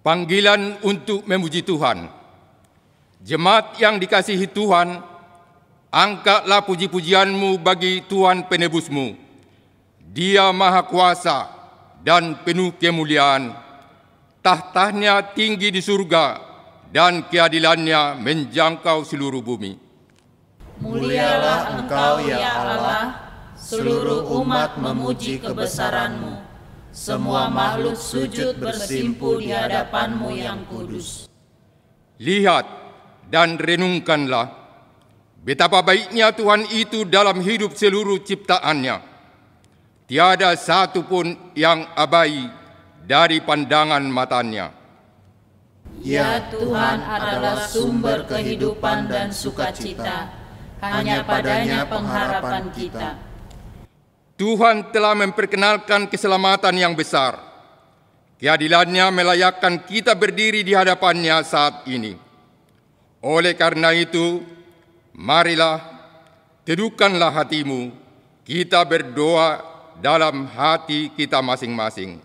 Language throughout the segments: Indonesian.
Panggilan untuk memuji Tuhan. Jemaat yang dikasihi Tuhan, angkatlah puji-pujianmu bagi Tuhan penebusmu. Dia Maha Kuasa dan penuh kemuliaan. Tahtanya tinggi di surga dan keadilannya menjangkau seluruh bumi. Mulialah Engkau ya Allah, seluruh umat memuji kebesaran-Mu. Semua makhluk sujud bersimpu di hadapan-Mu yang kudus. Lihat dan renungkanlah betapa baiknya Tuhan itu dalam hidup seluruh ciptaannya. Tiada satu pun yang abai dari pandangan matanya. Ya Tuhan adalah sumber kehidupan dan sukacita, hanya padanya pengharapan kita. Tuhan telah memperkenalkan keselamatan yang besar. Keadilannya melayakkan kita berdiri di hadapannya saat ini. Oleh karena itu, marilah teduhkanlah hatimu, kita berdoa dalam hati kita masing-masing.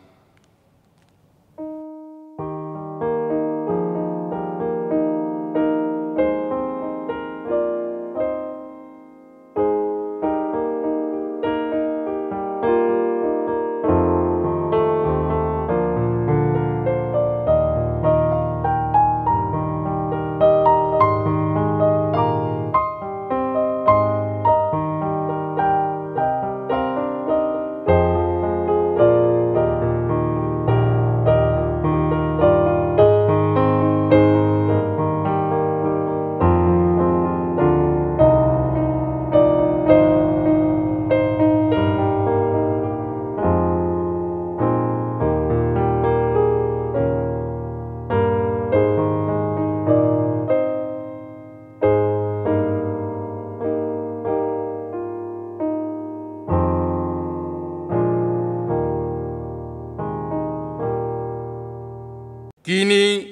Kini,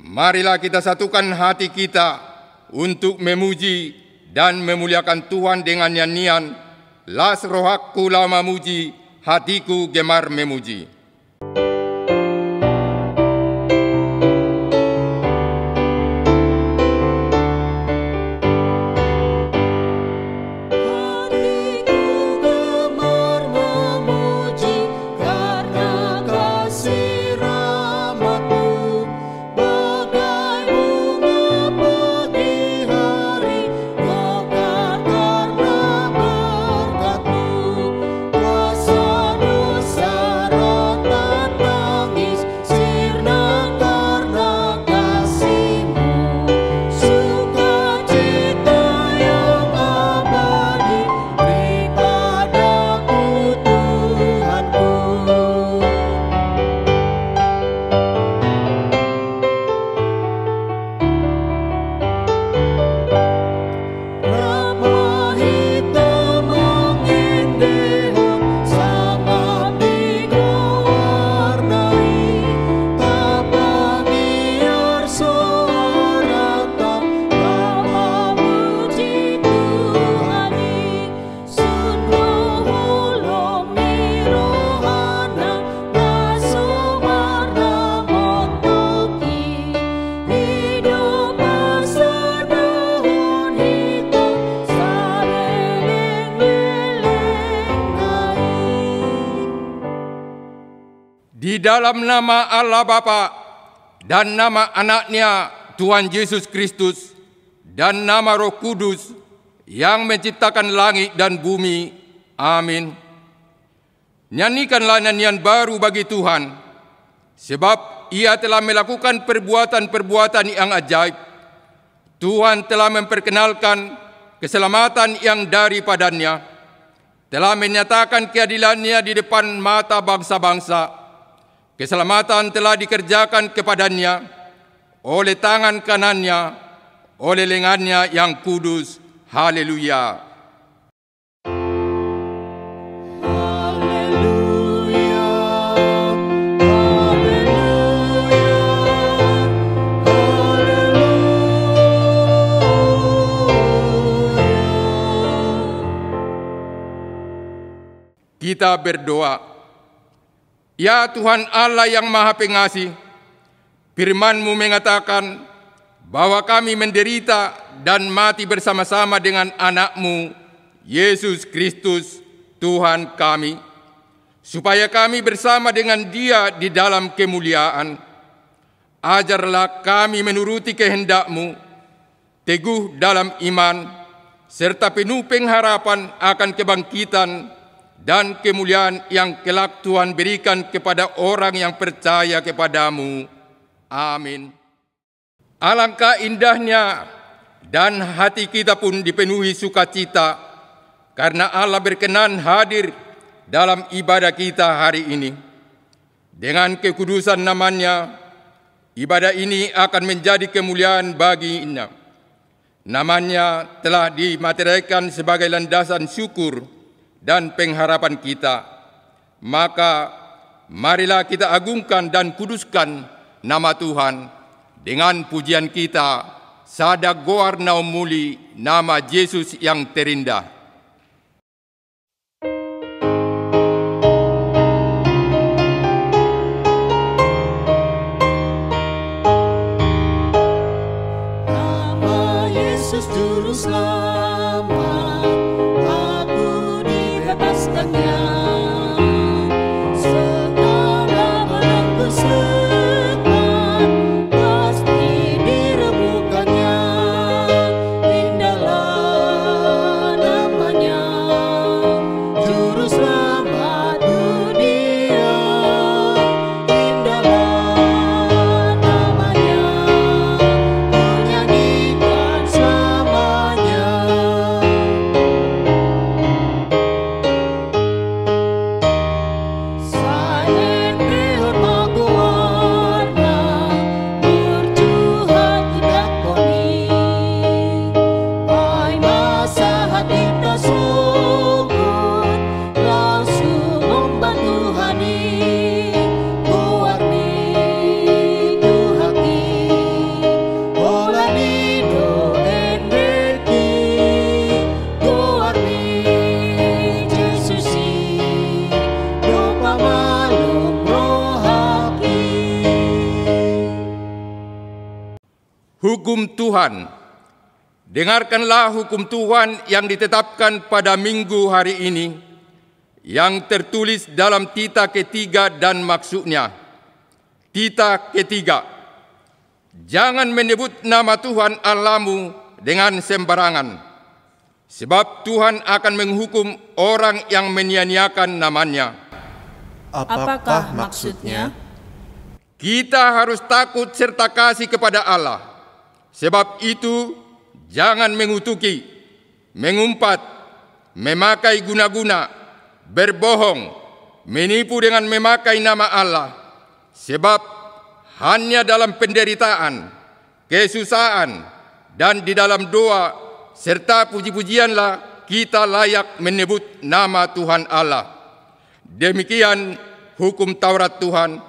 marilah kita satukan hati kita untuk memuji dan memuliakan Tuhan dengan nyanyian Las rohaku lama muji, hatiku gemar memuji. Di dalam nama Allah Bapa dan nama Anaknya Tuhan Yesus Kristus dan nama Roh Kudus yang menciptakan langit dan bumi. Amin. Nyanyikanlah nyanyian baru bagi Tuhan, sebab Ia telah melakukan perbuatan-perbuatan yang ajaib. Tuhan telah memperkenalkan keselamatan yang daripadanya, telah menyatakan keadilannya di depan mata bangsa-bangsa. Keselamatan telah dikerjakan kepadanya oleh tangan kanannya, oleh lengannya yang kudus. Haleluya. Haleluya. Kita berdoa. Ya Tuhan Allah yang Maha Pengasih, Firman-Mu mengatakan bahwa kami menderita dan mati bersama-sama dengan anak-Mu, Yesus Kristus, Tuhan kami, supaya kami bersama dengan Dia di dalam kemuliaan. Ajarlah kami menuruti kehendak-Mu, teguh dalam iman, serta penuh pengharapan akan kebangkitan dan kemuliaan yang kelak Tuhan berikan kepada orang yang percaya kepada-Mu. Amin. Alangkah indahnya dan hati kita pun dipenuhi sukacita karena Allah berkenan hadir dalam ibadah kita hari ini. Dengan kekudusan namanya, ibadah ini akan menjadi kemuliaan baginya. Namanya telah dimateraikan sebagai landasan syukur dan pengharapan kita. Maka marilah kita agungkan dan kuduskan nama Tuhan dengan pujian kita, Sadak Goar Naumuli, nama Yesus yang terindah. Nama Yesus Juru Selamat, aku dibebaskannya. Segala belenggu setan pasti direbukannya. Indahlah namanya, Juru Selamat dunia. Indahlah namanya, ku nyanyikan selamanya. Saen rehormat guarda, berjuhat tidak koni. Pai masa hati tersunggut, langsung membantu hani. Guarni duhaki, olani do enreki. Guarni Jesusi, do pamalum rohaki. Hukum Tuhan. Dengarkanlah hukum Tuhan yang ditetapkan pada minggu hari ini, yang tertulis dalam tita ketiga dan maksudnya. Tita ketiga, jangan menyebut nama Tuhan Allahmu dengan sembarangan, sebab Tuhan akan menghukum orang yang menyia-nyiakan namanya. Apakah maksudnya? Kita harus takut serta kasih kepada Allah. Sebab itu, jangan mengutuki, mengumpat, memakai guna-guna, berbohong, menipu dengan memakai nama Allah. Sebab hanya dalam penderitaan, kesusahan, dan di dalam doa, serta puji-pujianlah kita layak menyebut nama Tuhan Allah. Demikian hukum Taurat Tuhan.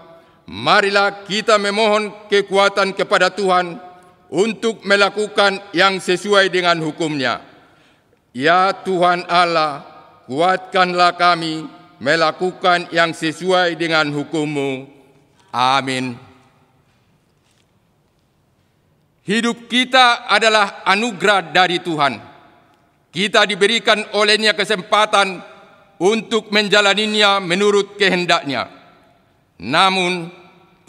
Marilah kita memohon kekuatan kepada Tuhan untuk melakukan yang sesuai dengan hukum-Nya. Ya Tuhan Allah, kuatkanlah kami melakukan yang sesuai dengan hukum-Mu. Amin. Hidup kita adalah anugerah dari Tuhan. Kita diberikan oleh-Nya kesempatan untuk menjalaninya menurut kehendak-Nya. Namun,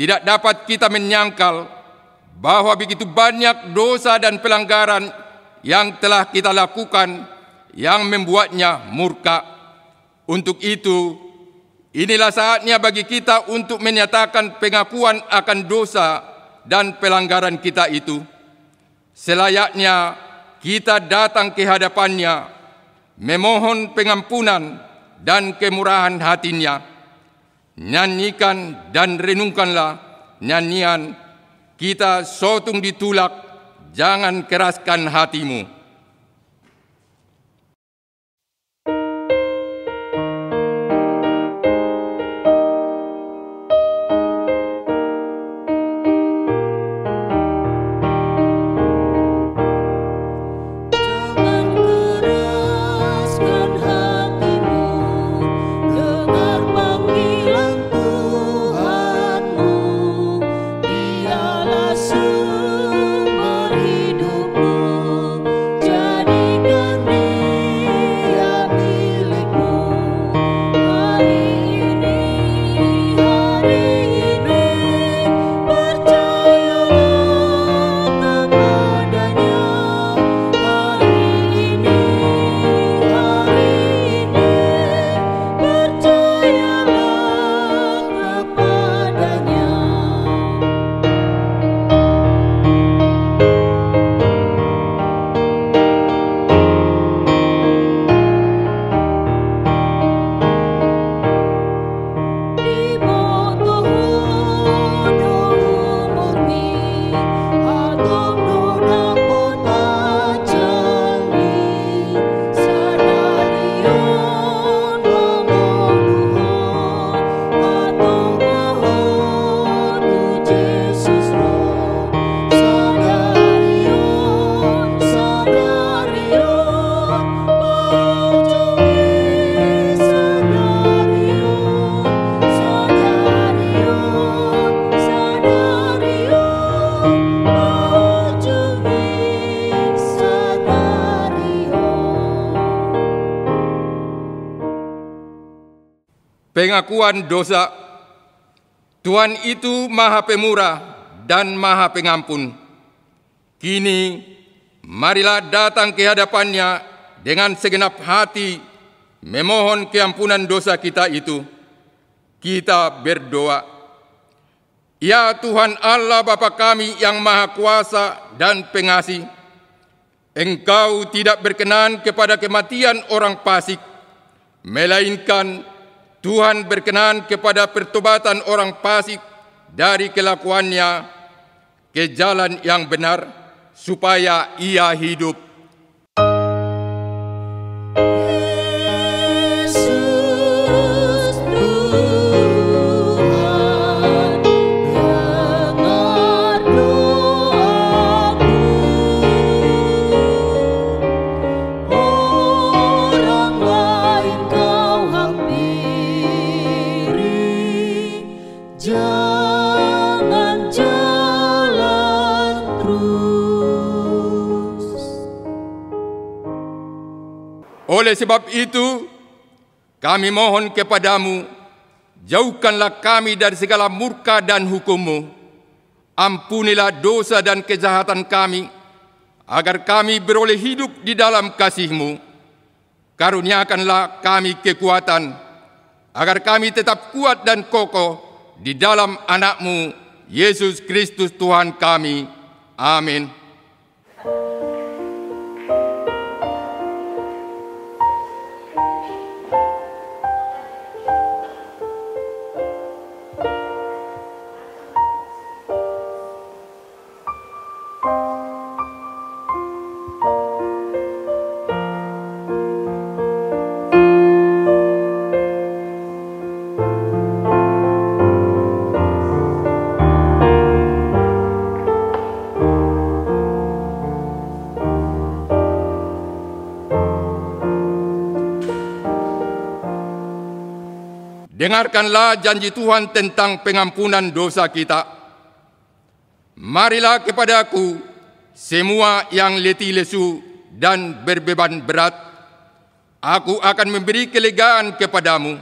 tidak dapat kita menyangkal bahwa begitu banyak dosa dan pelanggaran yang telah kita lakukan yang membuatnya murka. Untuk itu, inilah saatnya bagi kita untuk menyatakan pengakuan akan dosa dan pelanggaran kita itu. Selayaknya kita datang ke hadapan-Nya, memohon pengampunan dan kemurahan hati-Nya. Nyanyikan dan renungkanlah nyanyian Kita Sotung Ditulak, Jangan Keraskan Hatimu. Jangan keraskan hatimu, dengar panggilan Tuhanmu. Dia pengakuan dosa. Tuhan itu Maha Pemurah dan Maha Pengampun. Kini, marilah datang ke hadapan-Nya dengan segenap hati, memohon keampunan dosa kita itu. Kita berdoa. Ya Tuhan Allah Bapa kami yang Maha Kuasa dan Pengasih, Engkau tidak berkenan kepada kematian orang fasik, melainkan Tuhan berkenan kepada pertobatan orang fasik dari kelakuannya ke jalan yang benar, supaya ia hidup. Yesus Tuhan, dengar doaku. Orang lain kau hampiri, jangan jalan terus. Oleh sebab itu, kami mohon kepadamu, jauhkanlah kami dari segala murka dan hukum-Mu. Ampunilah dosa dan kejahatan kami, agar kami beroleh hidup di dalam kasih-Mu. Karuniakanlah kami kekuatan, agar kami tetap kuat dan kokoh di dalam Anak-Mu, Yesus Kristus Tuhan kami. Amin. Dengarkanlah janji Tuhan tentang pengampunan dosa kita. Marilah kepadaku semua yang letih lesu dan berbeban berat. Aku akan memberi kelegaan kepadamu.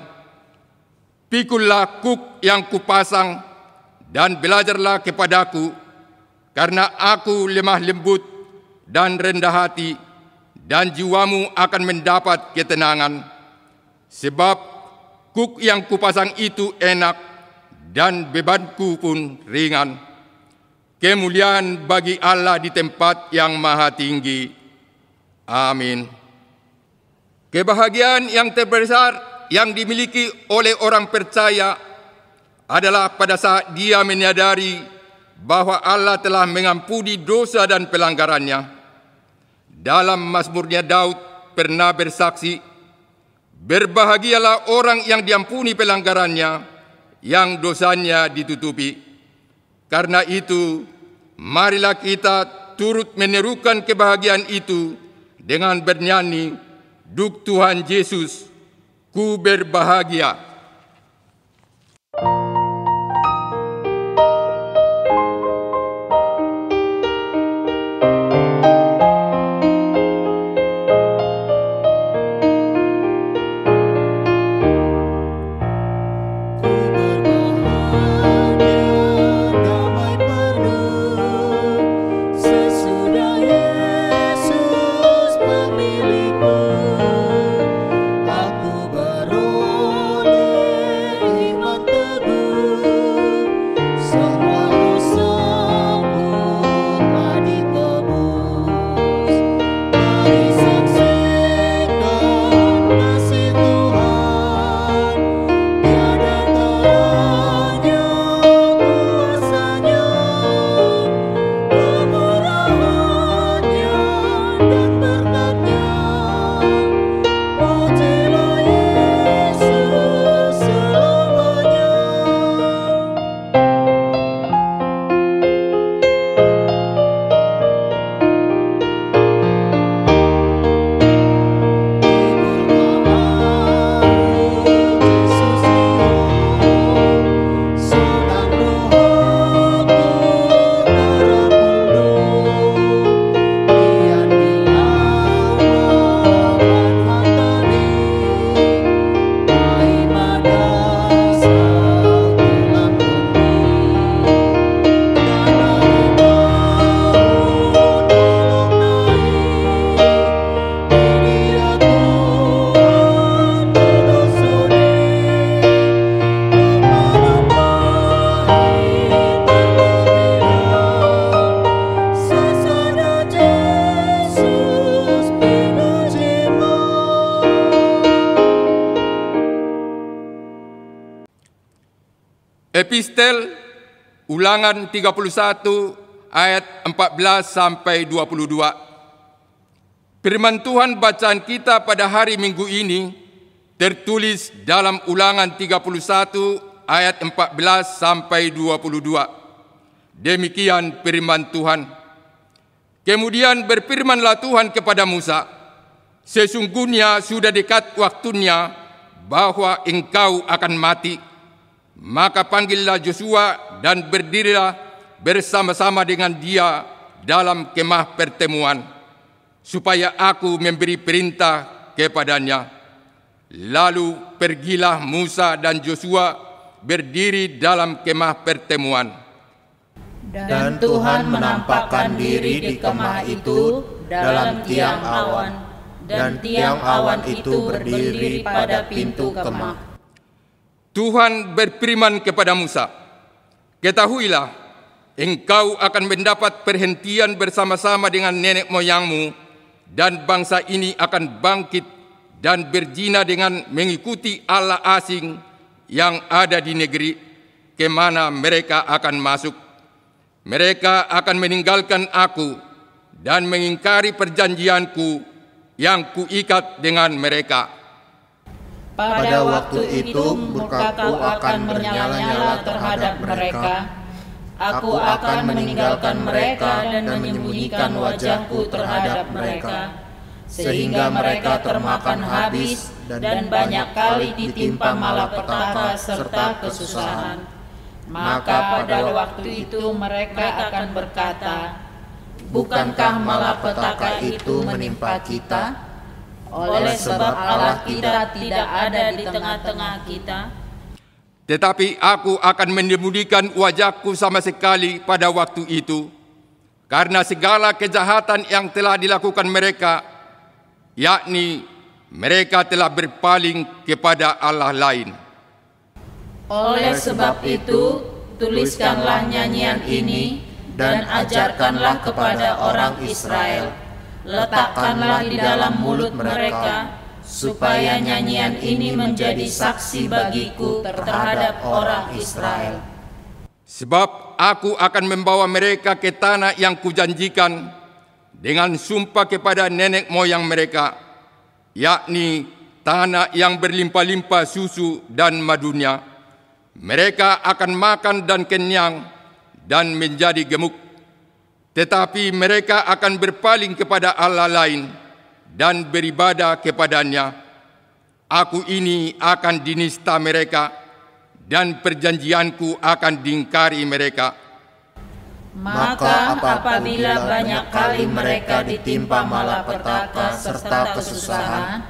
Pikullah kuk yang kupasang dan belajarlah kepadaku, karena aku lemah lembut dan rendah hati, dan jiwamu akan mendapat ketenangan. Sebab kuk yang kupasang itu enak, dan bebanku pun ringan. Kemuliaan bagi Allah di tempat yang maha tinggi. Amin. Kebahagiaan yang terbesar yang dimiliki oleh orang percaya adalah pada saat dia menyadari bahwa Allah telah mengampuni dosa dan pelanggarannya. Dalam Mazmurnya Daud pernah bersaksi, berbahagialah orang yang diampuni pelanggarannya, yang dosanya ditutupi. Karena itu, marilah kita turut menerukan kebahagiaan itu dengan bernyanyi, Duk Tuhan Yesus, ku berbahagia. Epistel Ulangan 31 ayat 14 sampai 22. Firman Tuhan bacaan kita pada hari Minggu ini tertulis dalam Ulangan 31 ayat 14 sampai 22. Demikian firman Tuhan. Kemudian berfirmanlah Tuhan kepada Musa, sesungguhnya sudah dekat waktunya bahwa engkau akan mati. Maka panggillah Yosua dan berdirilah bersama-sama dengan dia dalam kemah pertemuan, supaya aku memberi perintah kepadanya. Lalu pergilah Musa dan Yosua berdiri dalam kemah pertemuan. Dan Tuhan menampakkan diri di kemah itu dalam tiang awan, dan tiang awan itu berdiri pada pintu kemah. Tuhan berfirman kepada Musa, ketahuilah, engkau akan mendapat perhentian bersama-sama dengan nenek moyangmu, dan bangsa ini akan bangkit dan berzina dengan mengikuti allah asing yang ada di negeri kemana mereka akan masuk. Mereka akan meninggalkan aku dan mengingkari perjanjianku yang kuikat dengan mereka. Pada waktu itu murkaku akan menyala-nyala terhadap mereka. Aku akan meninggalkan mereka dan menyembunyikan wajahku terhadap mereka, sehingga mereka termakan habis dan banyak kali ditimpa malapetaka serta kesusahan. Maka pada waktu itu mereka akan berkata, bukankah malapetaka itu menimpa kita? Oleh sebab Allah kita tidak ada di tengah-tengah kita. Tetapi aku akan menyembunyikan wajahku sama sekali pada waktu itu, karena segala kejahatan yang telah dilakukan mereka, yakni mereka telah berpaling kepada Allah lain. Oleh sebab itu, tuliskanlah nyanyian ini dan ajarkanlah kepada orang Israel. Letakkanlah di dalam mulut mereka, supaya nyanyian ini menjadi saksi bagiku terhadap orang Israel. Sebab aku akan membawa mereka ke tanah yang kujanjikan dengan sumpah kepada nenek moyang mereka, yakni tanah yang berlimpah-limpah susu dan madunya. Mereka akan makan dan kenyang dan menjadi gemuk. Tetapi mereka akan berpaling kepada Allah lain dan beribadah kepadanya. Aku ini akan dinista mereka, dan perjanjianku akan diingkari mereka. Maka apabila banyak kali mereka ditimpa malapetaka serta kesusahan,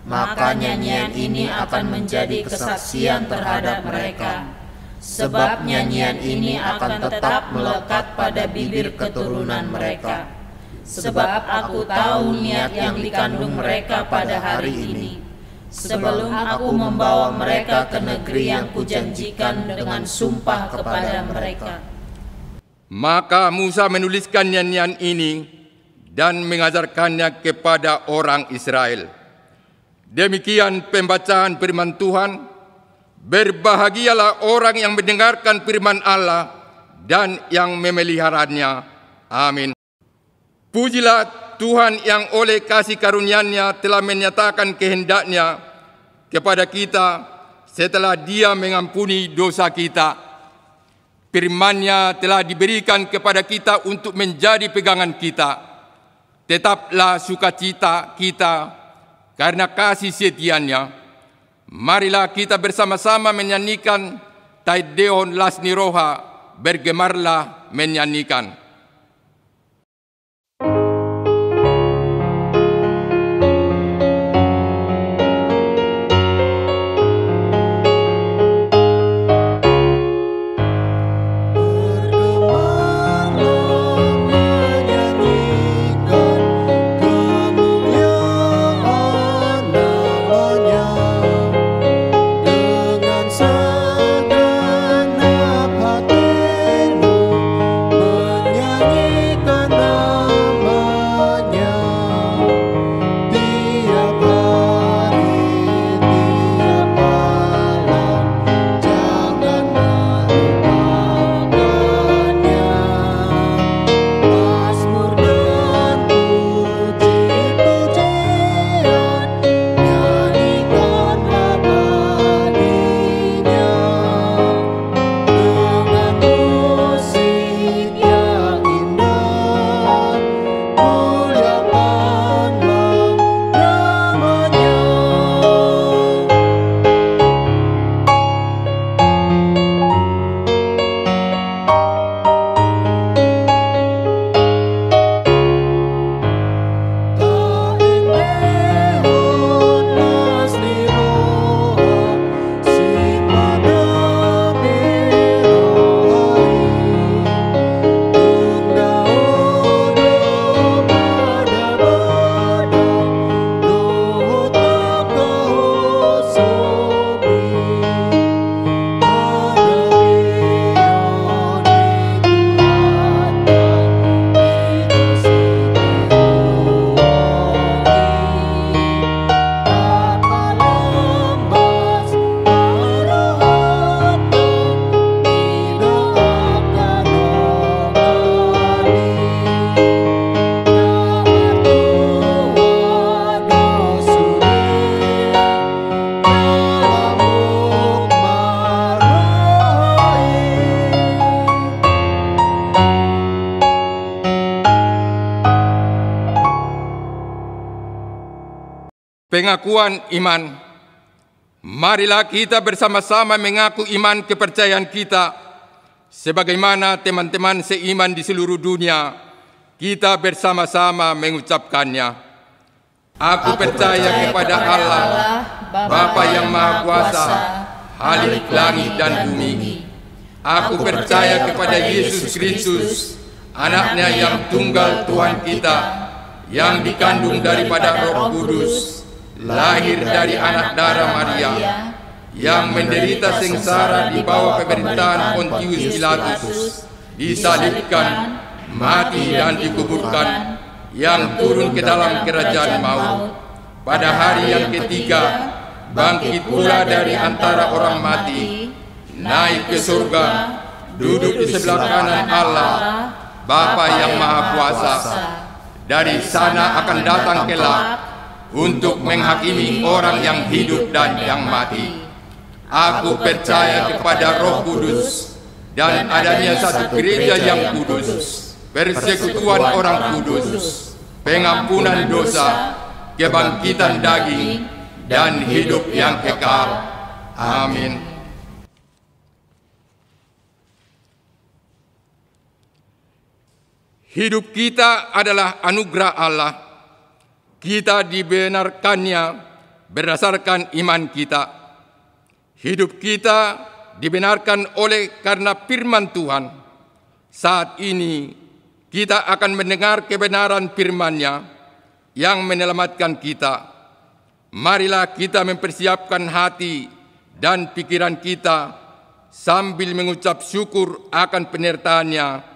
maka nyanyian ini akan menjadi kesaksian terhadap mereka. Sebab nyanyian ini akan tetap melekat pada bibir keturunan mereka. Sebab aku tahu niat yang dikandung mereka pada hari ini, sebelum aku membawa mereka ke negeri yang kujanjikan dengan sumpah kepada mereka. Maka Musa menuliskan nyanyian ini dan mengajarkannya kepada orang Israel. Demikian pembacaan firman Tuhan. Berbahagialah orang yang mendengarkan firman Allah dan yang memeliharanya. Amin. Pujilah Tuhan yang oleh kasih karunia-Nya telah menyatakan kehendak-Nya kepada kita setelah Dia mengampuni dosa kita. Firman-Nya telah diberikan kepada kita untuk menjadi pegangan kita. Tetaplah sukacita kita karena kasih setia-Nya. Marilah kita bersama-sama menyanyikan Taideon Lasni Roha, bergemarlah menyanyikan. Segenap hatimu pengakuan iman. Marilah kita bersama-sama mengaku iman kepercayaan kita, sebagaimana teman-teman seiman di seluruh dunia, kita bersama-sama mengucapkannya. Aku percaya kepada Allah, Bapa yang Maha Kuasa, Khalik langit dan bumi. Aku percaya kepada Yesus Kristus, Anaknya yang tunggal Tuhan kita, yang dikandung daripada Roh Kudus, lahir dari anak darah Maria, yang menderita sengsara di bawah pemerintahan Pontius Pilatus, disalibkan, mati dan dikuburkan, yang turun ke dalam kerajaan maut. Pada hari yang ketiga, bangkit pula dari antara orang mati, naik ke surga, duduk di sebelah kanan Allah, Bapa yang Maha Kuasa. Dari sana akan datang kelak untuk menghakimi orang yang hidup dan yang mati. Aku percaya kepada Roh Kudus dan adanya satu gereja yang kudus, persekutuan orang kudus, pengampunan dosa, kebangkitan daging, dan hidup yang kekal. Amin. Hidup kita adalah anugerah Allah. Kita dibenarkannya berdasarkan iman kita. Hidup kita dibenarkan oleh karena firman Tuhan. Saat ini kita akan mendengar kebenaran firman-Nya yang menyelamatkan kita. Marilah kita mempersiapkan hati dan pikiran kita sambil mengucap syukur akan penyertaan-Nya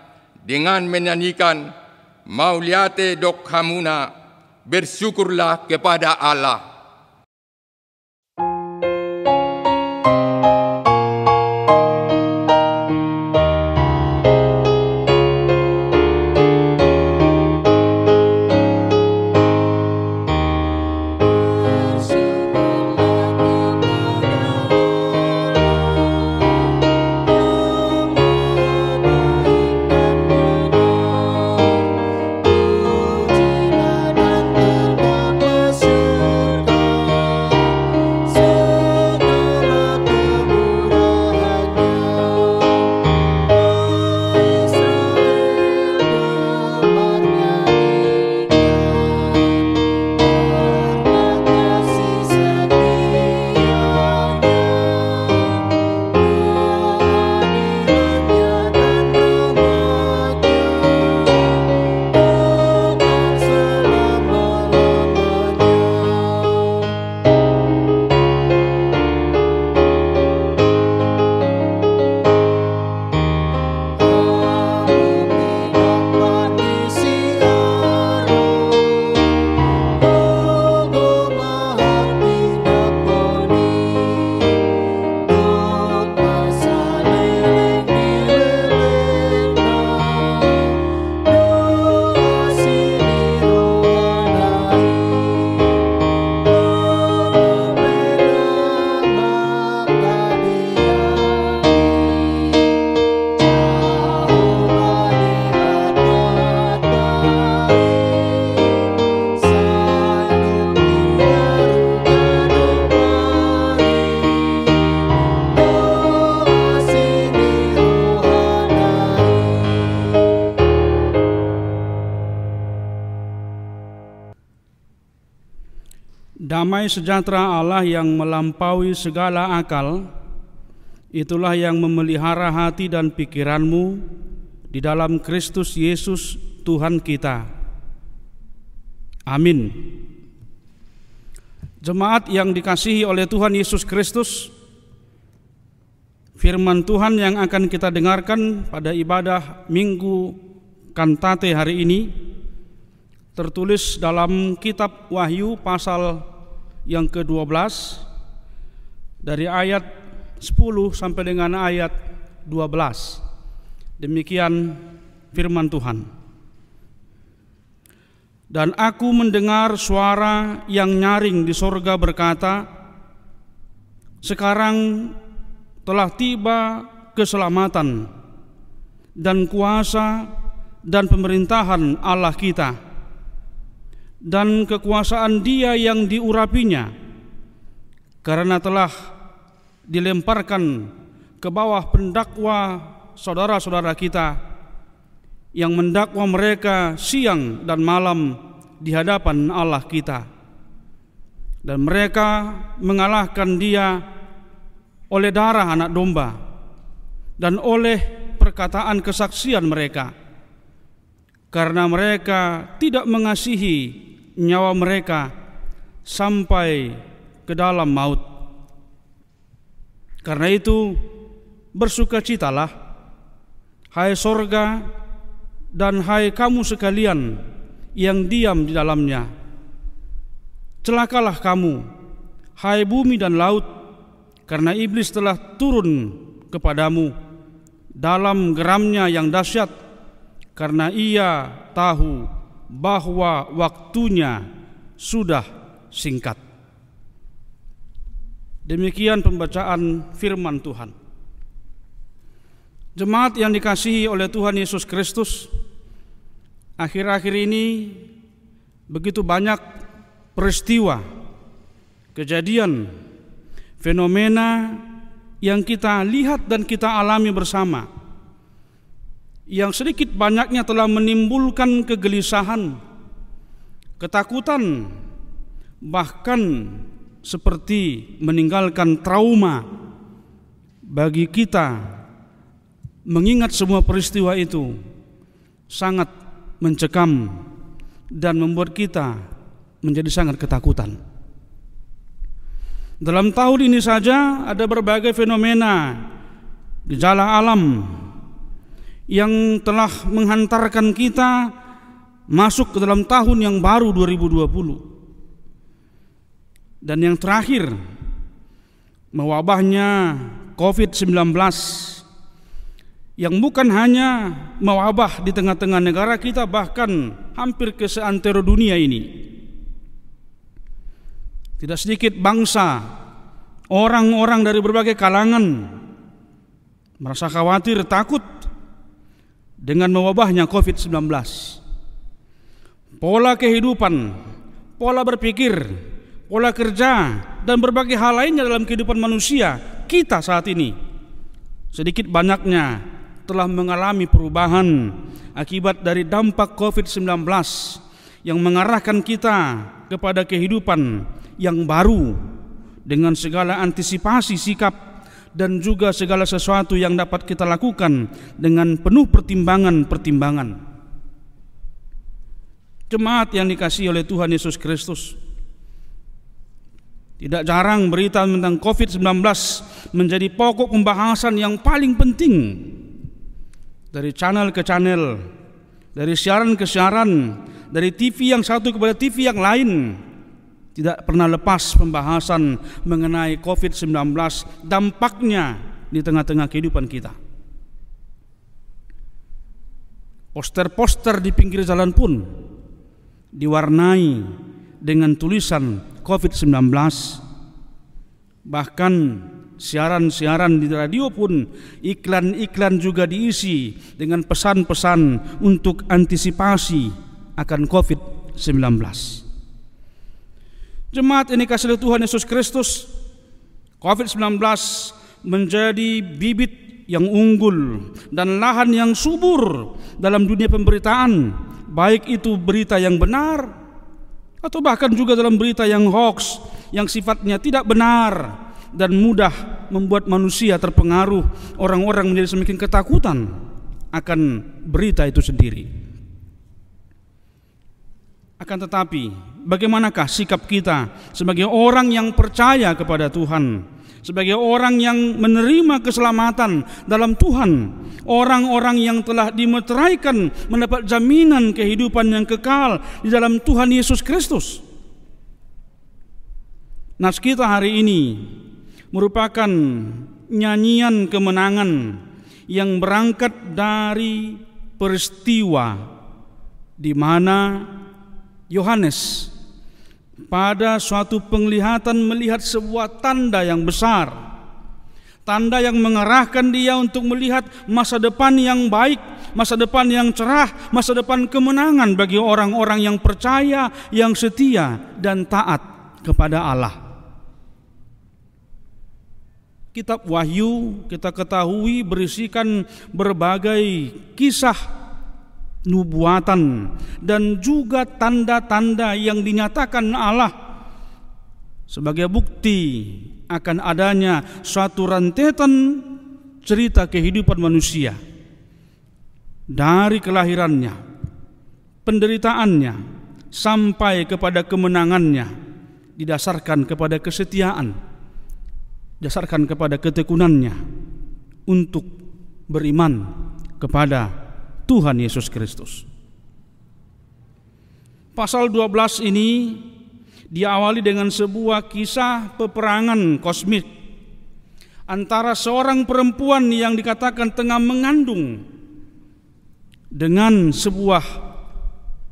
dengan menyanyikan Mauliate Doc Hamuna, bersyukurlah kepada Allah. Damai sejahtera Allah yang melampaui segala akal, itulah yang memelihara hati dan pikiranmu di dalam Kristus Yesus Tuhan kita. Amin. Jemaat yang dikasihi oleh Tuhan Yesus Kristus, firman Tuhan yang akan kita dengarkan pada ibadah Minggu Kantate hari ini tertulis dalam kitab Wahyu pasal yang ke-12 dari ayat 10 sampai dengan ayat 12. Demikian firman Tuhan. Dan aku mendengar suara yang nyaring di sorga berkata, sekarang telah tiba keselamatan dan kuasa dan pemerintahan Allah kita dan kekuasaan Dia yang diurapinya, karena telah dilemparkan ke bawah pendakwa saudara-saudara kita yang mendakwa mereka siang dan malam di hadapan Allah kita, dan mereka mengalahkan Dia oleh darah anak domba dan oleh perkataan kesaksian mereka, karena mereka tidak mengasihi nyawa mereka sampai ke dalam maut. Karena itu bersukacitalah, hai sorga dan hai kamu sekalian yang diam di dalamnya. Celakalah kamu, hai bumi dan laut, karena iblis telah turun kepadamu dalam geramnya yang dahsyat, karena ia tahu bahwa waktunya sudah singkat. Demikian pembacaan firman Tuhan. Jemaat yang dikasihi oleh Tuhan Yesus Kristus, akhir-akhir ini begitu banyak peristiwa, kejadian, fenomena yang kita lihat dan kita alami bersama, yang sedikit banyaknya telah menimbulkan kegelisahan, ketakutan, bahkan seperti meninggalkan trauma bagi kita. Mengingat semua peristiwa itu sangat mencekam dan membuat kita menjadi sangat ketakutan. Dalam tahun ini saja ada berbagai fenomena, gejala alam yang telah menghantarkan kita masuk ke dalam tahun yang baru 2020. Dan yang terakhir, mewabahnya COVID-19 yang bukan hanya mewabah di tengah-tengah negara kita, bahkan hampir ke seantero dunia ini. Tidak sedikit bangsa, orang-orang dari berbagai kalangan merasa khawatir, takut dengan mewabahnya COVID-19. Pola kehidupan, pola berpikir, pola kerja, dan berbagai hal lainnya dalam kehidupan manusia kita saat ini sedikit banyaknya telah mengalami perubahan akibat dari dampak COVID-19 yang mengarahkan kita kepada kehidupan yang baru dengan segala antisipasi sikap dan juga segala sesuatu yang dapat kita lakukan dengan penuh pertimbangan-pertimbangan. Jemaat yang dikasihi oleh Tuhan Yesus Kristus, tidak jarang berita tentang COVID-19 menjadi pokok pembahasan yang paling penting. Dari channel ke channel, dari siaran ke siaran, dari TV yang satu kepada TV yang lain, tidak pernah lepas pembahasan mengenai COVID-19, dampaknya di tengah-tengah kehidupan kita. Poster-poster di pinggir jalan pun diwarnai dengan tulisan COVID-19. Bahkan siaran-siaran di radio pun, iklan-iklan juga diisi dengan pesan-pesan untuk antisipasi akan COVID-19. Jemaat ini kasih Tuhan Yesus Kristus, COVID-19 menjadi bibit yang unggul dan lahan yang subur dalam dunia pemberitaan, baik itu berita yang benar atau bahkan juga dalam berita yang hoax, yang sifatnya tidak benar dan mudah membuat manusia terpengaruh, orang-orang menjadi semakin ketakutan akan berita itu sendiri. Akan tetapi, bagaimanakah sikap kita sebagai orang yang percaya kepada Tuhan, sebagai orang yang menerima keselamatan dalam Tuhan, orang-orang yang telah dimeteraikan mendapat jaminan kehidupan yang kekal di dalam Tuhan Yesus Kristus? Nas kita hari ini merupakan nyanyian kemenangan yang berangkat dari peristiwa di mana Yohanes pada suatu penglihatan melihat sebuah tanda yang besar, tanda yang mengarahkan dia untuk melihat masa depan yang baik, masa depan yang cerah, masa depan kemenangan bagi orang-orang yang percaya, yang setia dan taat kepada Allah. Kitab Wahyu kita ketahui berisikan berbagai kisah nubuatan dan juga tanda-tanda yang dinyatakan Allah sebagai bukti akan adanya suatu rentetan cerita kehidupan manusia dari kelahirannya, penderitaannya sampai kepada kemenangannya, didasarkan kepada kesetiaan, didasarkan kepada ketekunannya untuk beriman kepada Tuhan Yesus Kristus. Pasal 12 ini diawali dengan sebuah kisah peperangan kosmik antara seorang perempuan yang dikatakan tengah mengandung dengan sebuah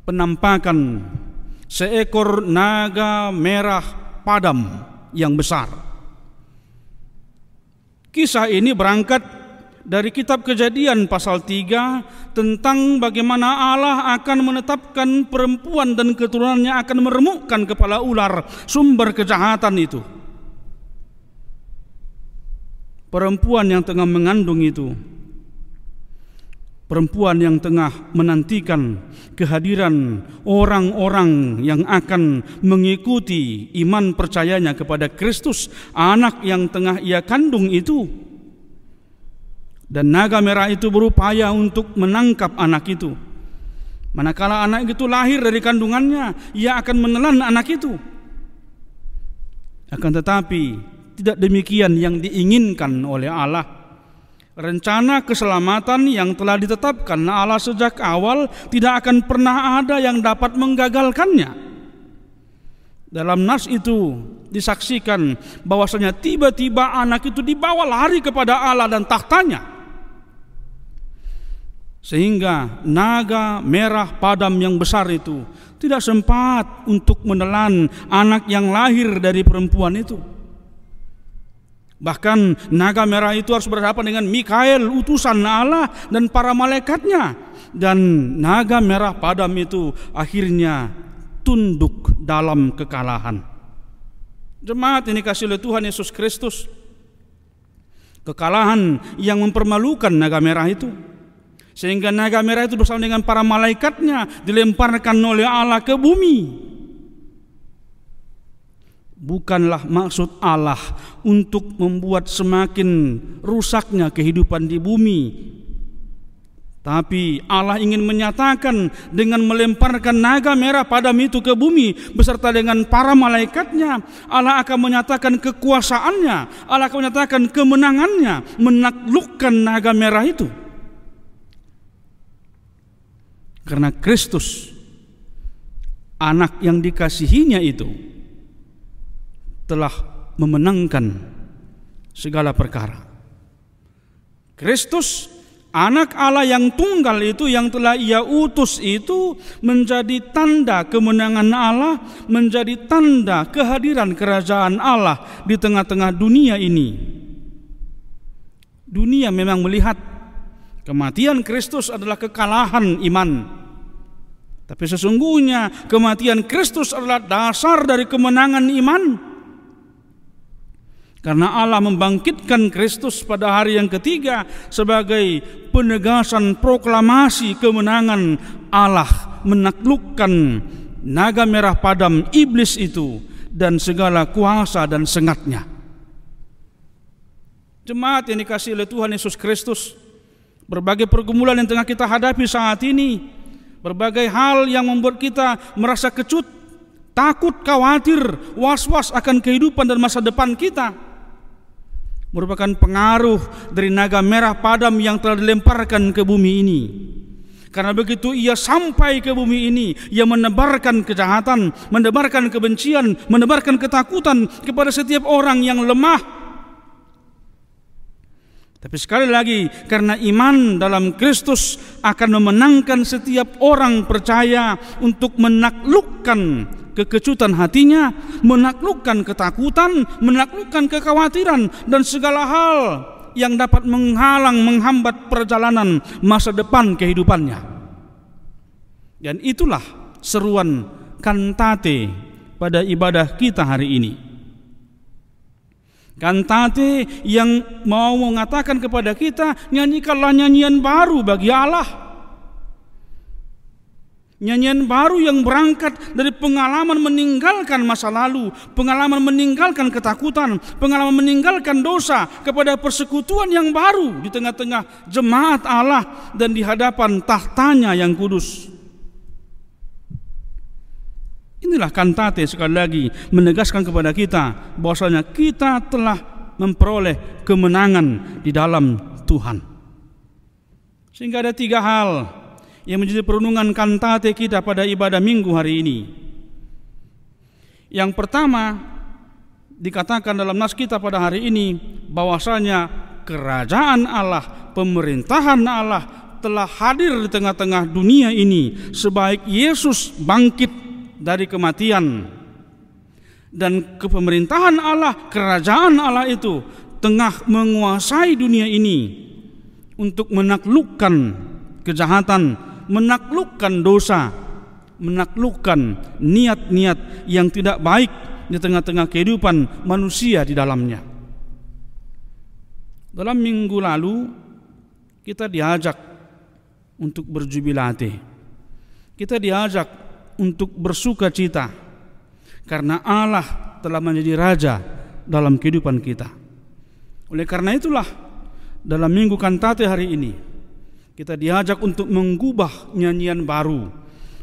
penampakan seekor naga merah padam yang besar. Kisah ini berangkat dari kitab Kejadian pasal 3 tentang bagaimana Allah akan menetapkan perempuan dan keturunannya akan meremukkan kepala ular, sumber kejahatan itu. Perempuan yang tengah mengandung itu, perempuan yang tengah menantikan kehadiran orang-orang yang akan mengikuti iman percayanya kepada Kristus, anak yang tengah ia kandung itu. Dan naga merah itu berupaya untuk menangkap anak itu. Manakala anak itu lahir dari kandungannya, ia akan menelan anak itu. Akan tetapi tidak demikian yang diinginkan oleh Allah. Rencana keselamatan yang telah ditetapkan Allah sejak awal tidak akan pernah ada yang dapat menggagalkannya. Dalam nas itu disaksikan bahwasanya tiba-tiba anak itu dibawa lari kepada Allah dan tahtanya. Sehingga naga merah padam yang besar itu tidak sempat untuk menelan anak yang lahir dari perempuan itu. Bahkan naga merah itu harus berhadapan dengan Mikael, utusan Allah dan para malaikatnya. Dan naga merah padam itu akhirnya tunduk dalam kekalahan. Jemaat ini kasih oleh Tuhan Yesus Kristus, kekalahan yang mempermalukan naga merah itu. Sehingga naga merah itu bersama dengan para malaikatnya dilemparkan oleh Allah ke bumi. Bukanlah maksud Allah untuk membuat semakin rusaknya kehidupan di bumi. Tapi Allah ingin menyatakan dengan melemparkan naga merah padam itu ke bumi beserta dengan para malaikatnya, Allah akan menyatakan kekuasaannya, Allah akan menyatakan kemenangannya, menaklukkan naga merah itu. Karena Kristus, anak yang dikasihinya itu, telah memenangkan segala perkara. Kristus, anak Allah yang tunggal itu, yang telah ia utus itu, menjadi tanda kemenangan Allah, menjadi tanda kehadiran kerajaan Allah di tengah-tengah dunia ini. Dunia memang melihat kematian Kristus adalah kekalahan iman. Tapi sesungguhnya kematian Kristus adalah dasar dari kemenangan iman. Karena Allah membangkitkan Kristus pada hari yang ketiga sebagai penegasan proklamasi kemenangan Allah menaklukkan naga merah padam iblis itu dan segala kuasa dan sengatnya. Jemaat yang dikasihi oleh Tuhan Yesus Kristus, berbagai pergumulan yang tengah kita hadapi saat ini, berbagai hal yang membuat kita merasa kecut, takut, khawatir, was-was akan kehidupan dan masa depan kita, merupakan pengaruh dari naga merah padam yang telah dilemparkan ke bumi ini. Karena begitu ia sampai ke bumi ini, ia menebarkan kejahatan, menebarkan kebencian, menebarkan ketakutan kepada setiap orang yang lemah. Tapi sekali lagi, karena iman dalam Kristus akan memenangkan setiap orang percaya untuk menaklukkan kekecutan hatinya, menaklukkan ketakutan, menaklukkan kekhawatiran, dan segala hal yang dapat menghalang, menghambat perjalanan masa depan kehidupannya. Dan itulah seruan kantate pada ibadah kita hari ini. Kantate yang mau mengatakan kepada kita, nyanyikanlah nyanyian baru bagi Allah. Nyanyian baru yang berangkat dari pengalaman meninggalkan masa lalu, pengalaman meninggalkan ketakutan, pengalaman meninggalkan dosa, kepada persekutuan yang baru di tengah-tengah jemaat Allah dan di hadapan tahtanya yang kudus. Inilah kantate sekali lagi menegaskan kepada kita bahwasanya kita telah memperoleh kemenangan di dalam Tuhan. Sehingga ada 3 hal yang menjadi perenungan kantate kita pada ibadah Minggu hari ini. Yang pertama, dikatakan dalam nas kita pada hari ini bahwasanya kerajaan Allah, pemerintahan Allah telah hadir di tengah-tengah dunia ini sebaik Yesus bangkit dari kematian, dan kepemerintahan Allah, kerajaan Allah itu tengah menguasai dunia ini untuk menaklukkan kejahatan, menaklukkan dosa, menaklukkan niat-niat yang tidak baik di tengah-tengah kehidupan manusia di dalamnya. Dalam minggu lalu kita diajak untuk berjubilate, kita diajak untuk bersuka cita karena Allah telah menjadi raja dalam kehidupan kita. Oleh karena itulah dalam minggu kantate hari ini kita diajak untuk mengubah nyanyian baru,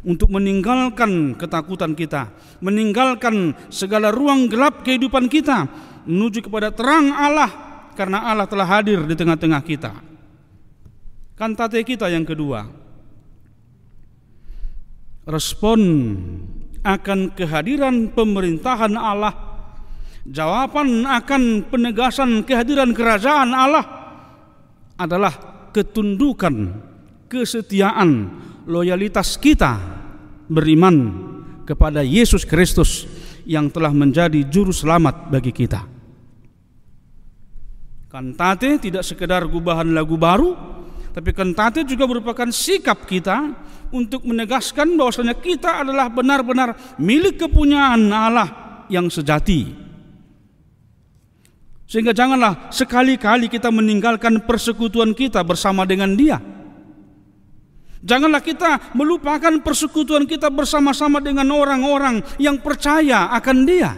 untuk meninggalkan ketakutan kita, meninggalkan segala ruang gelap kehidupan kita, menuju kepada terang Allah, karena Allah telah hadir di tengah-tengah kita. Kantate kita yang kedua, respon akan kehadiran pemerintahan Allah, jawaban akan penegasan kehadiran kerajaan Allah adalah ketundukan, kesetiaan, loyalitas kita beriman kepada Yesus Kristus yang telah menjadi juru selamat bagi kita. Kantate tidak sekedar gubahan lagu baru, tapi kantate juga merupakan sikap kita untuk menegaskan bahwasanya kita adalah benar-benar milik kepunyaan Allah yang sejati. Sehingga janganlah sekali-kali kita meninggalkan persekutuan kita bersama dengan Dia. Janganlah kita melupakan persekutuan kita bersama-sama dengan orang-orang yang percaya akan Dia.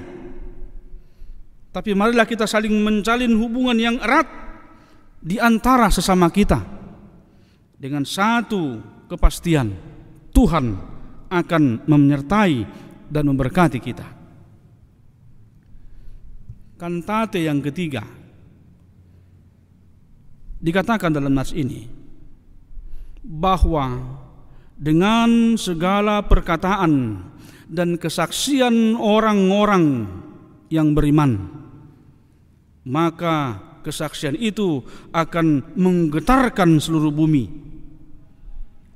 Tapi marilah kita saling menjalin hubungan yang erat di antara sesama kita, dengan satu kepastian, Tuhan akan menyertai dan memberkati kita. Kantate yang ketiga dikatakan dalam nas ini bahwa dengan segala perkataan dan kesaksian orang-orang yang beriman, maka kesaksian itu akan menggetarkan seluruh bumi.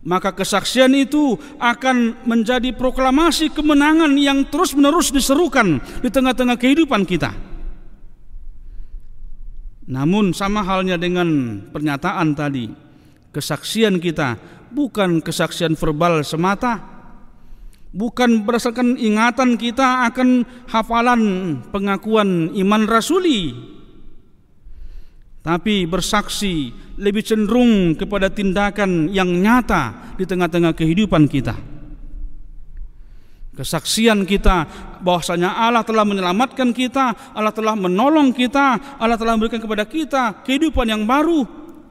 Maka kesaksian itu akan menjadi proklamasi kemenangan yang terus-menerus diserukan di tengah-tengah kehidupan kita. Namun sama halnya dengan pernyataan tadi, kesaksian kita bukan kesaksian verbal semata, bukan berdasarkan ingatan kita akan hafalan pengakuan iman rasuli, tapi bersaksi lebih cenderung kepada tindakan yang nyata di tengah-tengah kehidupan kita. Kesaksian kita bahwasanya Allah telah menyelamatkan kita, Allah telah menolong kita, Allah telah memberikan kepada kita kehidupan yang baru.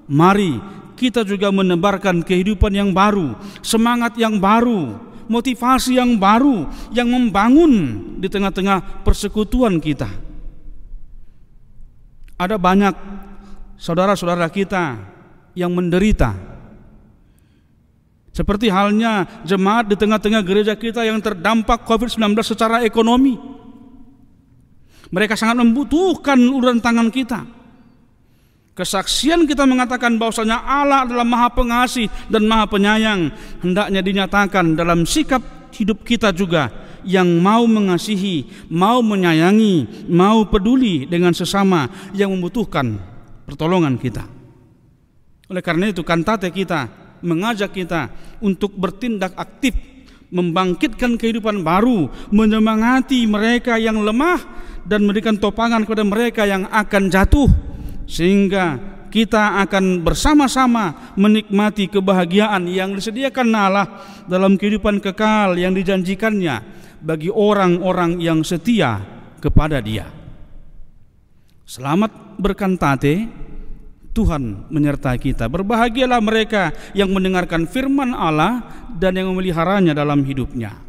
Mari kita juga menebarkan kehidupan yang baru, semangat yang baru, motivasi yang baru yang membangun di tengah-tengah persekutuan kita. Ada banyak saudara-saudara kita yang menderita, seperti halnya jemaat di tengah-tengah gereja kita yang terdampak COVID-19 secara ekonomi. Mereka sangat membutuhkan uluran tangan kita. Kesaksian kita mengatakan bahwasanya Allah adalah Maha Pengasih dan Maha Penyayang, hendaknya dinyatakan dalam sikap hidup kita juga, yang mau mengasihi, mau menyayangi, mau peduli dengan sesama yang membutuhkan pertolongan kita. Oleh karena itu kantate kita mengajak kita untuk bertindak aktif, membangkitkan kehidupan baru, menyemangati mereka yang lemah dan memberikan topangan kepada mereka yang akan jatuh, sehingga kita akan bersama-sama menikmati kebahagiaan yang disediakan Allah dalam kehidupan kekal yang dijanjikannya bagi orang-orang yang setia kepada Dia. Selamat berkantate, Tuhan menyertai kita. Berbahagialah mereka yang mendengarkan firman Allah dan yang memeliharanya dalam hidupnya.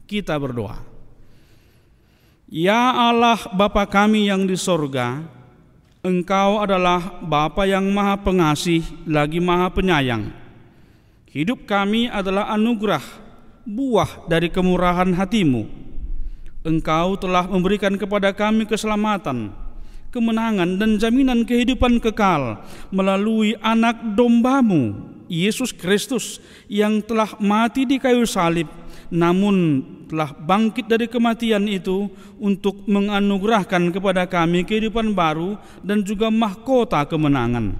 Kita berdoa. Ya Allah Bapa kami yang di sorga, Engkau adalah Bapa yang Maha Pengasih lagi Maha Penyayang. Hidup kami adalah anugerah, buah dari kemurahan hati-Mu. Engkau telah memberikan kepada kami keselamatan, kemenangan dan jaminan kehidupan kekal melalui anak domba-Mu, Yesus Kristus, yang telah mati di kayu salib, namun telah bangkit dari kematian itu untuk menganugerahkan kepada kami kehidupan baru dan juga mahkota kemenangan.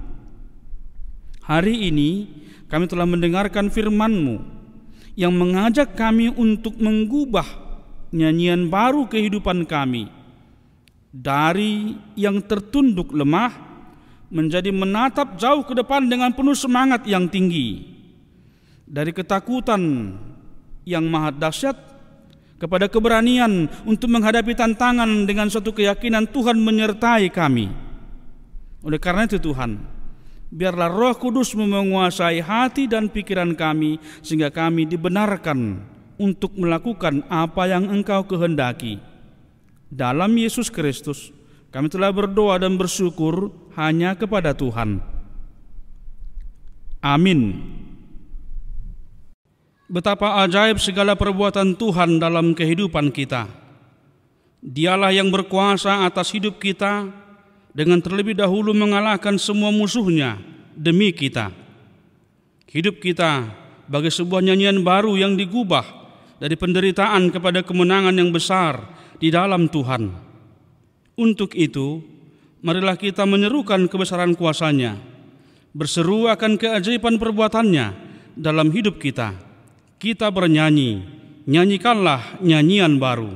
Hari ini kami telah mendengarkan firman-Mu yang mengajak kami untuk mengubah nyanyian baru kehidupan kami, dari yang tertunduk lemah menjadi menatap jauh ke depan dengan penuh semangat yang tinggi, dari ketakutan yang maha dahsyat kepada keberanian untuk menghadapi tantangan dengan suatu keyakinan Tuhan menyertai kami. Oleh karena itu Tuhan, biarlah Roh Kudus menguasai hati dan pikiran kami sehingga kami dibenarkan untuk melakukan apa yang Engkau kehendaki. Dalam Yesus Kristus kami telah berdoa dan bersyukur hanya kepada Tuhan. Amin. Betapa ajaib segala perbuatan Tuhan dalam kehidupan kita. Dialah yang berkuasa atas hidup kita dengan terlebih dahulu mengalahkan semua musuhnya demi kita. Hidup kita bagai sebuah nyanyian baru yang digubah dari penderitaan kepada kemenangan yang besar di dalam Tuhan. Untuk itu, marilah kita menyerukan kebesaran kuasa-Nya, berseru akan keajaiban perbuatan-Nya dalam hidup kita. Kita bernyanyi, nyanyikanlah nyanyian baru.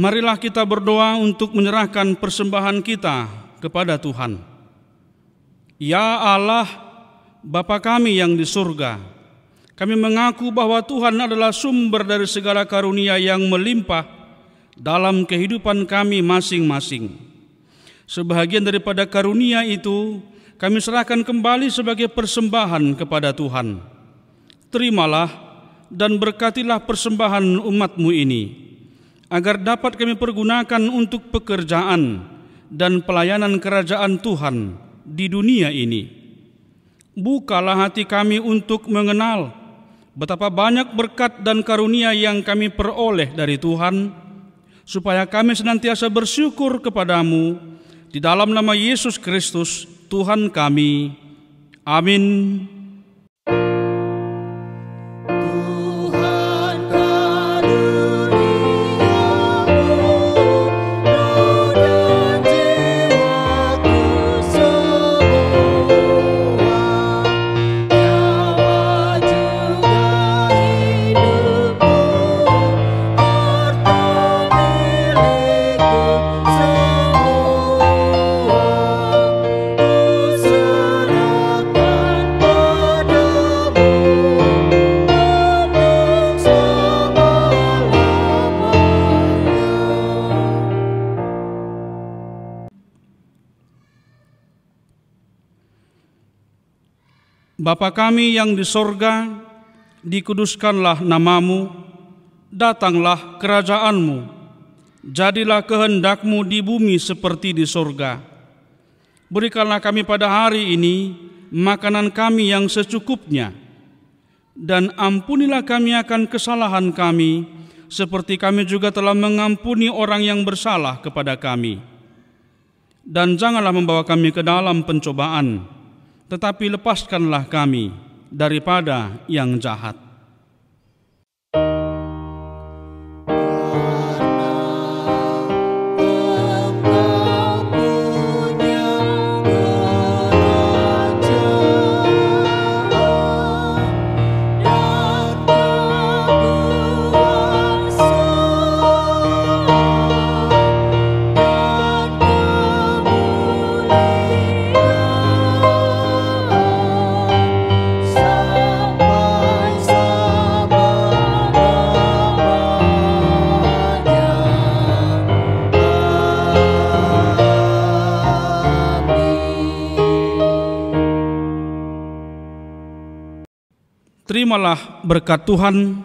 Marilah kita berdoa untuk menyerahkan persembahan kita kepada Tuhan. Ya Allah, Bapa kami yang di surga, kami mengaku bahwa Tuhan adalah sumber dari segala karunia yang melimpah dalam kehidupan kami masing-masing. Sebahagian daripada karunia itu kami serahkan kembali sebagai persembahan kepada Tuhan. Terimalah dan berkatilah persembahan umat-Mu ini, agar dapat kami pergunakan untuk pekerjaan dan pelayanan kerajaan Tuhan di dunia ini. Bukalah hati kami untuk mengenal betapa banyak berkat dan karunia yang kami peroleh dari Tuhan, supaya kami senantiasa bersyukur kepadamu di dalam nama Yesus Kristus, Tuhan kami. Amin. Bapa kami yang di sorga, dikuduskanlah namamu, datanglah kerajaanmu, jadilah kehendak-Mu di bumi seperti di sorga. Berikanlah kami pada hari ini makanan kami yang secukupnya, dan ampunilah kami akan kesalahan kami, seperti kami juga telah mengampuni orang yang bersalah kepada kami. Dan janganlah membawa kami ke dalam pencobaan, tetapi lepaskanlah kami daripada yang jahat. Terimalah berkat Tuhan.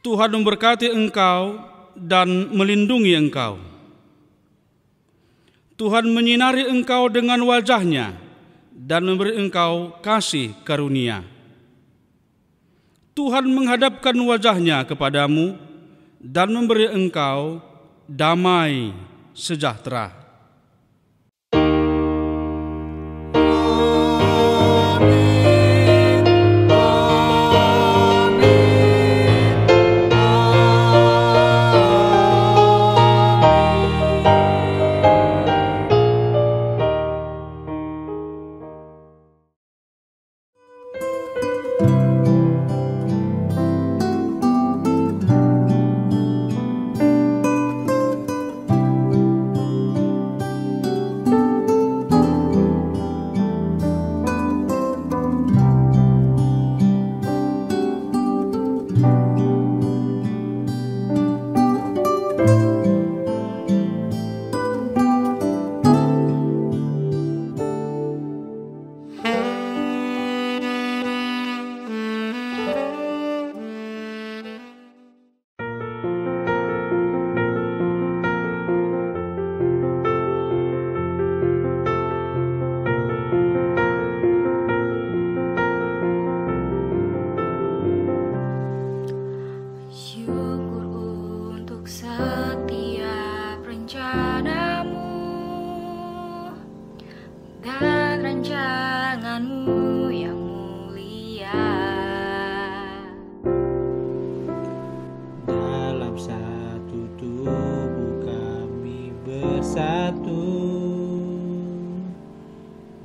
Tuhan memberkati engkau dan melindungi engkau. Tuhan menyinari engkau dengan wajah-Nya dan memberi engkau kasih karunia. Tuhan menghadapkan wajah-Nya kepadamu dan memberi engkau damai sejahtera.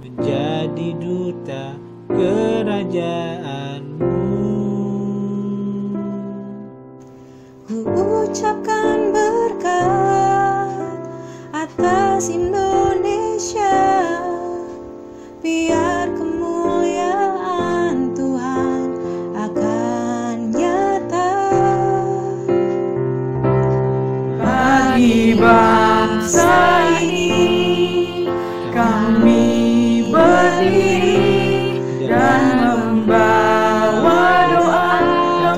menjadi duta kerajaan-Mu. Ku ucapkan berkat atas Indonesia, biar kemuliaan Tuhan akan nyata. Bagi bangsa ini kami berdiri dan membawa doa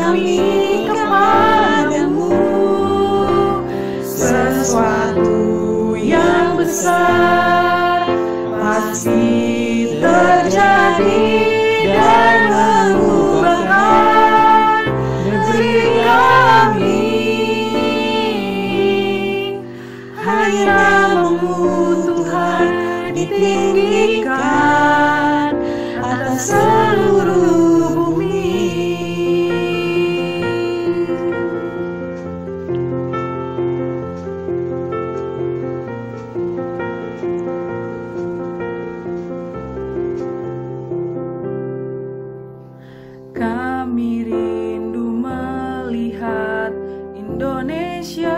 kami kepadamu. Sesuatu yang besar pasti terjadi dan mengubahkan negeri kami. Hanya namamu Tuhan ditinggikan atas seluruh bumi. Kami rindu melihat Indonesia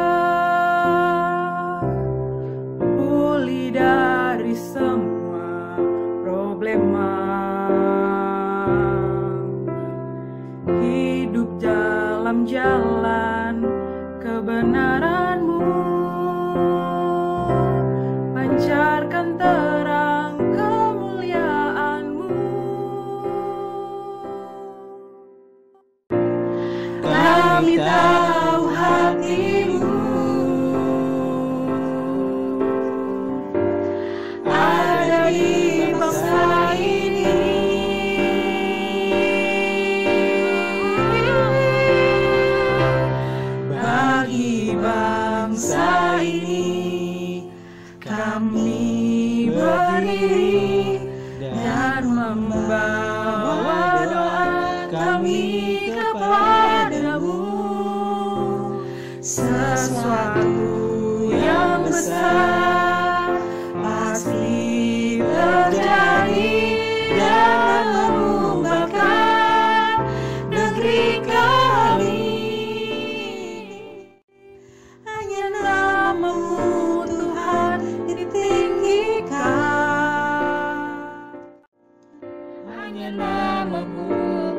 pulih dari semua problema, hidup dalam jalan kebenaran-Mu, pancarkan terang kemuliaan-Mu. Kami tahu hati-Mu ada di bangsa ini. Bagi bangsa ini kami berdiri dan membawa doa kami kepadamu. Sesuatu yang besar pasti terjadi dan mengubahkan negeri kami. Hanya namamu Tuhan ditinggikan. Hanya namamu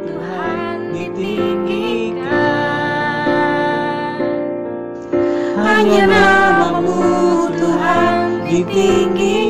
Tuhan ditinggikan. Hanya namamu Tuhan ditinggikan.